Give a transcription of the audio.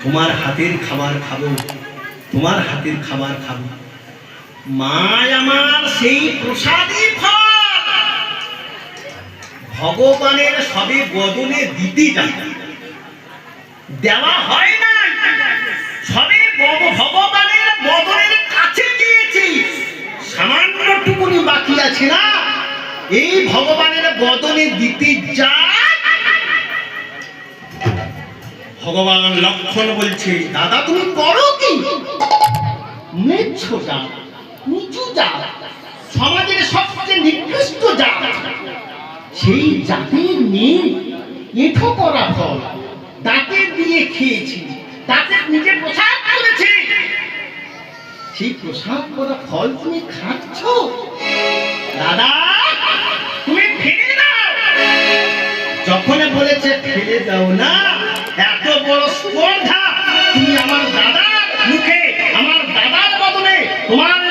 তোমার হাতের খাবার খাবো, তোমার হাতের খাবার খাবো। মা আমার সেই প্রসাদী ফল ভগবানের সবে বদলে দিতে যায়, দেওয়া হয় না, সবে ভগবানের বদলের কাছে গিয়েছি, সামান্যটুকুনি বাকি আছে না, এই ভগবানের বদলে দিতে যায়। ভগবান লক্ষণ বলছে, দাদা তুমি করো কি? মেচ্ছ যা, নিচু যা, সমাজের সবচেয়ে নিকৃষ্ট জাত, সেই জাতির মেয়ে এঠো করা ফল দাঁতে দিয়ে খেয়েছি, দাঁতে নিজে প্রসাদ করেছি, সেই প্রসাদ করা ফল তুমি খাচ্ছ? দাদা তুমি ফেলে দাও। যখন বলেছে ফেলে দাও না, এত বড় স্পর্ধা, তুমি আমার দাদার মুখে, আমার দাদার বদলে তোমার